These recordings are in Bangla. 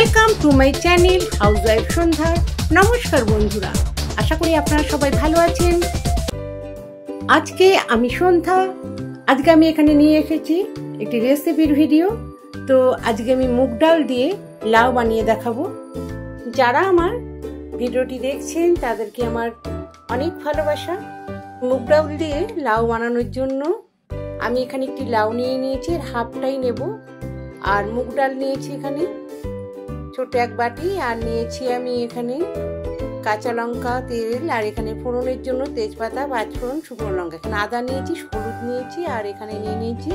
Welcome to my channel housewife Sandhya. নমস্কার বন্ধুরা, আশা করি আপনারা সবাই ভালো আছেন। আজকে আমি সন্ধ্যা, আজকে আমি এখানে নিয়ে এসেছি একটি রেসিপির ভিডিও। তো আজকে আমি মুগ ডাল দিয়ে লাউ বানিয়ে দেখাবো। যারা আমার ভিডিওটি দেখছেন তাদেরকে আমার অনেক ভালোবাসা। মুগ ডাল দিয়ে লাউ বানানোর জন্য আমি এখানে একটি লাউ নিয়ে নিয়েছি, এর হাফটাই নেব। আর মুগ ডাল নিয়েছি এখানে ছোট এক বাটি, আর নিয়েছি আমি এখানে কাঁচা লঙ্কা, তেল, আর এখানে ফোড়নের জন্য তেজপাতা, পাঁচফোড়ন, শুকনো লঙ্কা। এখানে আদা নিয়েছি, হলুদ নিয়েছি, আর এখানে নিয়ে নিয়েছি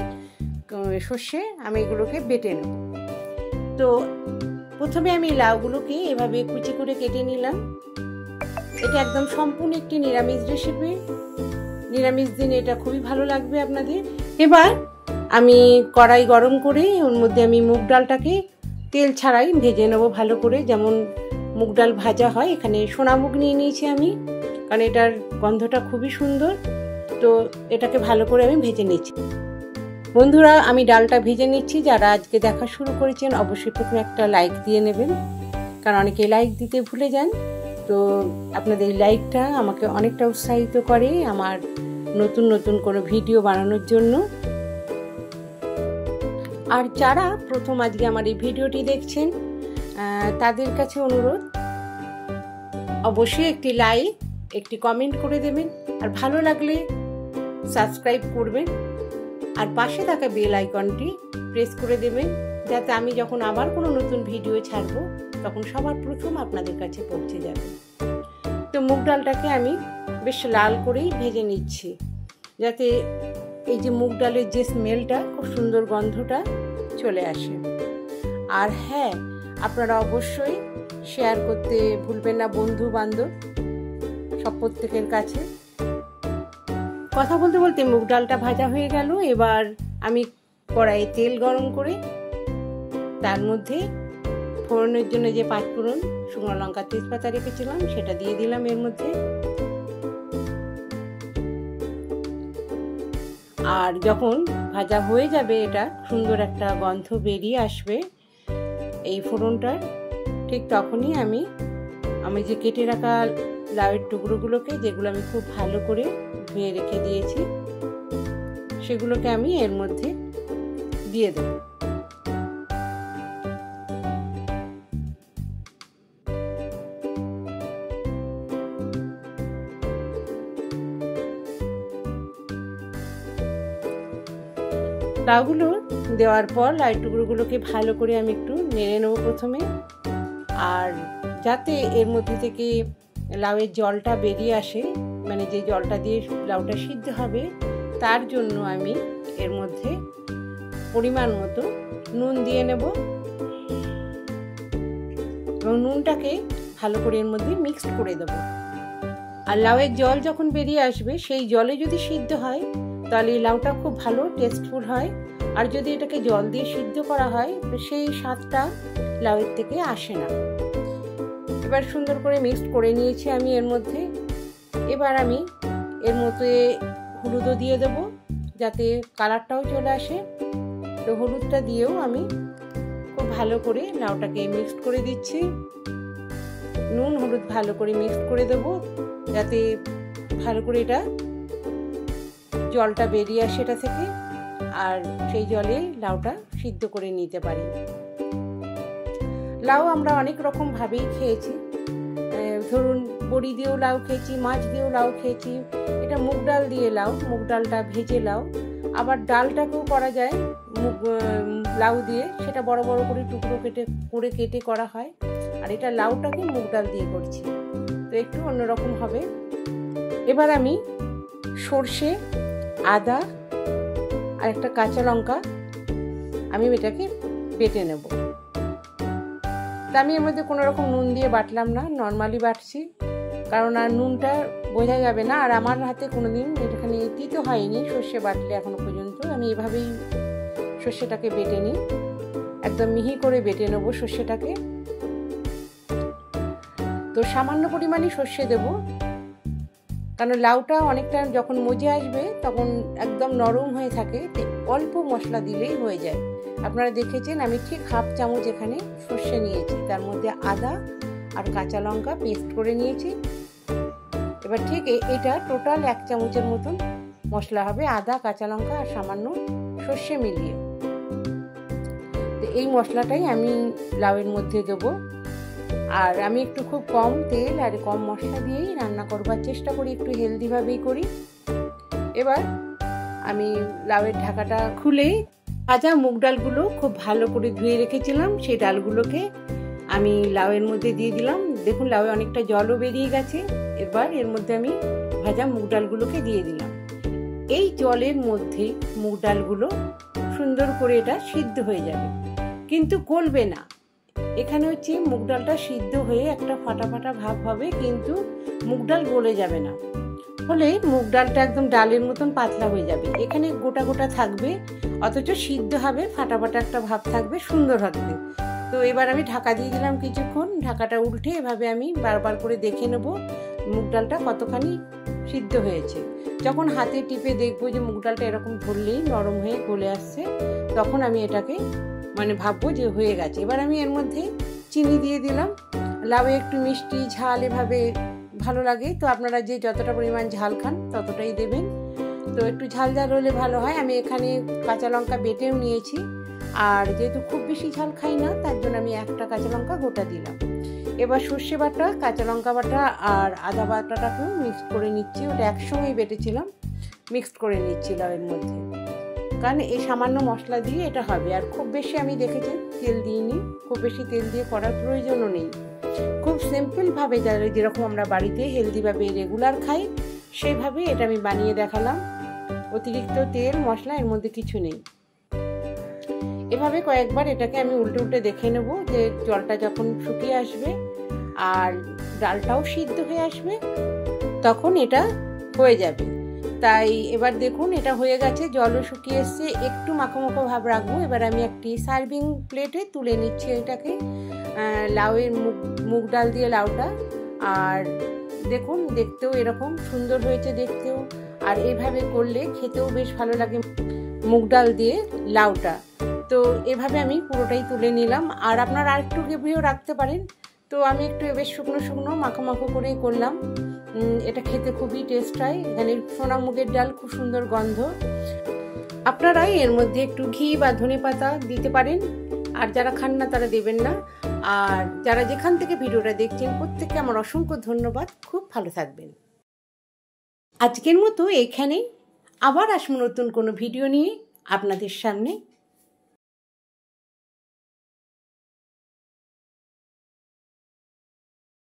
সর্ষে। আমি এগুলোকে বেটে নেব। তো প্রথমে আমি লাউগুলোকে এভাবে কুচি করে কেটে নিলাম। এটা একদম সম্পূর্ণ একটি নিরামিষ রেসিপি, নিরামিষ দিন এটা খুবই ভালো লাগবে আপনাদের। এবার আমি কড়াই গরম করে ওর মধ্যে আমি মুগ ডালটাকে তেল ছাড়াই ভেজে নেবো ভালো করে, যেমন মুগ ডাল ভাজা হয়। এখানে সোনা মুগ নিয়ে নিয়েছি আমি, কারণ এটার গন্ধটা খুবই সুন্দর। তো এটাকে ভালো করে আমি ভেজে নিচ্ছি। বন্ধুরা, আমি ডালটা ভেজে নিচ্ছি। যারা আজকে দেখা শুরু করেছেন অবশ্যই প্রথমে একটা লাইক দিয়ে নেবেন, কারণ অনেকে লাইক দিতে ভুলে যান। তো আপনাদের এই লাইকটা আমাকে অনেকটা উৎসাহিত করে আমার নতুন নতুন কোনো ভিডিও বানানোর জন্য। আর যারা প্রথম আজকে আমার এই ভিডিওটি দেখছেন তাদের কাছে অনুরোধ, অবশ্যই একটি লাইক, একটি কমেন্ট করে দেবেন, আর ভালো লাগলে সাবস্ক্রাইব করবেন, আর পাশে থাকা বেল আইকনটি প্রেস করে দেবেন, যাতে আমি যখন আবার কোনো নতুন ভিডিও ছাড়ব তখন সবার প্রথম আপনাদের কাছে পৌঁছে যাবে। তো মুগ ডালটাকে আমি বেশ লাল করেই ভেজে নিচ্ছি, যাতে এই যে মুগ ডালের যে স্মেলটা, খুব সুন্দর গন্ধটা চলে আসে। আর হ্যাঁ, আপনারা অবশ্যই শেয়ার করতে ভুলবেন না বন্ধু বান্ধব সব প্রত্যেকের কাছে। কথা বলতে বলতে মুগ ডালটা ভাজা হয়ে গেল। এবার আমি কড়াইয়ে তেল গরম করে তার মধ্যে ফোড়নের জন্য যে পাঁচফোড়ন, শুকনো লঙ্কা, তেজপাতা রেখেছিলাম সেটা দিয়ে দিলাম এর মধ্যে। আর যখন ভাজা হয়ে যাবে, এটা সুন্দর একটা গন্ধ বেরিয়ে আসবে এই ফোড়নটার, ঠিক তখনই আমি যে কেটে রাখা লাউয়ের টুকরোগুলোকে, যেগুলো আমি খুব ভালো করে ধুয়ে রেখে দিয়েছি, সেগুলোকে আমি এর মধ্যে দিয়ে দেব। লাউগুলো দেওয়ার পর লাউ টুকরোগুলোকে ভালো করে আমি একটু নেড়ে নেবো প্রথমে। আর যাতে এর মধ্যে থেকে লাউয়ের জলটা বেরিয়ে আসে, মানে যে জলটা দিয়ে লাউটা সিদ্ধ হবে, তার জন্য আমি এর মধ্যে পরিমাণ মতো নুন দিয়ে নেব, এবং নুনটাকে ভালো করে এর মধ্যে মিক্সড করে দেব। আর লাউয়ের জল যখন বেরিয়ে আসবে, সেই জলে যদি সিদ্ধ হয় তাহলে এই লাউটা খুব ভালো টেস্টফুল হয়। আর যদি এটাকে জল দিয়ে সিদ্ধ করা হয় তো সেই স্বাদটা লাউয়ের থেকে আসে না। এবার সুন্দর করে মিক্সড করে নিয়েছি আমি এর মধ্যে। এবার আমি এর মধ্যে হলুদও দিয়ে দেব, যাতে কালারটাও চলে আসে। তো হলুদটা দিয়েও আমি খুব ভালো করে লাউটাকে মিক্সড করে দিচ্ছি। নুন হলুদ ভালো করে মিক্সড করে দেব, যাতে ভালো করে এটা জলটা বেরিয়ে আসে এটা থেকে, আর সেই জলে লাউটা সিদ্ধ করে নিতে পারি। লাউ আমরা অনেক রকম ভাবেই খেয়েছি, ধরুন বড়ি দিয়েও লাউ খেয়েছি, মাছ দিয়েও লাউ খেয়েছি। এটা মুগ ডাল দিয়ে লাউ, মুগ ডালটা ভেজে লাউ। আবার ডালটাকেও করা যায় লাউ দিয়ে, সেটা বড় বড় করে টুকরো কেটে করা হয়। আর এটা লাউটাকে মুগ ডাল দিয়ে করছি, তো একটু অন্যরকম হবে। এবার আমি সর্ষে, আদা আর একটা কাঁচা লঙ্কা আমি এটাকে বেটে নেব। তা আমি এর মধ্যে কোনো রকম নুন দিয়ে বাটলাম না, নর্মালি বাটছি, কারণ আর নুনটা বোঝা যাবে না। আর আমার হাতে কোনোদিন এখানে তিতো হয়নি সর্ষে বাটলে এখনো পর্যন্ত। আমি এভাবেই সর্ষেটাকে বেটে নিই, একদম মিহি করে বেটে নেব সর্ষেটাকে। তো সামান্য পরিমাণে সর্ষে দেব, কারণ লাউটা অনেকটা যখন মজে আসবে তখন একদম নরম হয়ে থাকে, অল্প মশলা দিলেই হয়ে যায়। আপনারা দেখেছেন আমি ঠিক হাফ চামচ এখানে সর্ষে নিয়েছি, তার মধ্যে আদা আর কাঁচা লঙ্কা পেস্ট করে নিয়েছি। এবার ঠিক এটা টোটাল 1 চামচের মতন মশলা হবে, আদা কাঁচা লঙ্কা আর সামান্য সর্ষে মিলিয়ে। তো এই মশলাটাই আমি লাউয়ের মধ্যে দেবো। আর আমি একটু খুব কম তেল আর কম মশলা দিয়েই রান্না করবার চেষ্টা করি, একটু হেলদিভাবেই করি। এবার আমি লাউয়ের ঢাকাটা খুলে ভাজা মুগ ডালগুলো খুব ভালো করে ধুয়ে রেখেছিলাম, সেই ডালগুলোকে আমি লাউয়ের মধ্যে দিয়ে দিলাম। দেখুন লাউয়ে অনেকটা জলও বেরিয়ে গেছে। এবার এর মধ্যে আমি ভাজা মুগ ডালগুলোকে দিয়ে দিলাম। এই জলের মধ্যে মুগ ডালগুলো সুন্দর করে এটা সিদ্ধ হয়ে যাবে, কিন্তু গলবে না। এখানে হচ্ছে মুগ ডালটা সিদ্ধ হয়ে একটা ফাটা ফাটা ভাব হবে, কিন্তু মুগ ডাল গলে যাবে না, ফলে মুগ ডালটা একদম ডালের মতন পাতলা হয়ে যাবে। এখানে গোটা গোটা থাকবে, অথচ সিদ্ধ হবে, ফাটা ফাটা একটা ভাব থাকবে, সুন্দর হবে। তো এবার আমি ঢাকা দিয়ে দিলাম কিছুক্ষণ। ঢাকাটা উল্টে এভাবে আমি বারবার করে দেখে নেব মুগ ডালটা কতখানি সিদ্ধ হয়েছে। যখন হাতে টিপে দেখবো যে মুগ ডালটা এরকম ধরলেই নরম হয়ে গলে আসছে, তখন আমি এটাকে ভাববো যে হয়ে গেছে। এবার আমি এর মধ্যে চিনি দিয়ে দিলাম। লাউয়ে একটু মিষ্টি ঝাল এভাবে ভালো লাগে, তো আপনারা যে যতটা পরিমাণ ঝাল খান ততটাই দেবেন। তো একটু ঝাল ঝাল হলে ভালো হয়। আমি এখানে কাঁচা লঙ্কা বেটেও নিয়েছি, আর যেহেতু খুব বেশি ঝাল খাই না তার জন্য আমি একটা কাঁচা লঙ্কা গোটা দিলাম। এবার সর্ষে বাটা, কাঁচা লঙ্কা বাটা আর আদা বাটাটাকেও মিক্সড করে নিচ্ছি। ওটা একসঙ্গেই বেটেছিলাম, মিক্সড করে নিচ্ছি লাউয়ের মধ্যে, কারণ এই সামান্য মশলা দিয়ে এটা হবে। আর খুব বেশি আমি দেখেছি তেল দিইনি, খুব বেশি তেল দিয়ে করার প্রয়োজনও নেই। খুব সিম্পলভাবে যেরকম আমরা বাড়িতে হেলদিভাবে রেগুলার খাই সেইভাবে এটা আমি বানিয়ে দেখালাম। অতিরিক্ত তেল মশলা এর মধ্যে কিছু নেই। এভাবে কয়েকবার এটাকে আমি উল্টে উল্টে দেখে নেব যে জলটা যখন শুকিয়ে আসবে আর ডালটাও সিদ্ধ হয়ে আসবে, তখন এটা হয়ে যাবে। তাই এবার দেখুন এটা হয়ে গেছে, জলও শুকিয়ে এসছে, একটু মাখো মাখো ভাব রাখবো। এবার আমি একটি সার্ভিং প্লেটে তুলে নিচ্ছি এটাকে, লাউয়ের মুগ ডাল দিয়ে লাউটা। আর দেখুন দেখতেও এরকম সুন্দর হয়েছে দেখতেও, আর এইভাবে করলে খেতেও বেশ ভালো লাগে মুগ ডাল দিয়ে লাউটা। তো এভাবে আমি পুরোটাই তুলে নিলাম। আর আপনারা আরেকটু গ্রেভিও রাখতে পারেন, তো আমি একটু বেশ শুকনো শুকনো মাখো মাখো করেই করলাম। এটা খেতে খুবই টেস্ট হয়। এখানে সোনা মুগের ডাল, খুব সুন্দর গন্ধ। আপনারা এর মধ্যে একটু ঘি বা ধনেপাতা দিতে পারেন, আর যারা খান না তারা দেবেন না। আর যারা যেখান থেকে ভিডিওটা দেখছেন প্রত্যেককে আমার অসংখ্য ধন্যবাদ। খুব ভালো থাকবেন। আজকের মতো এখানেই, আবার আসবো নতুন কোনো ভিডিও নিয়ে আপনাদের সামনে।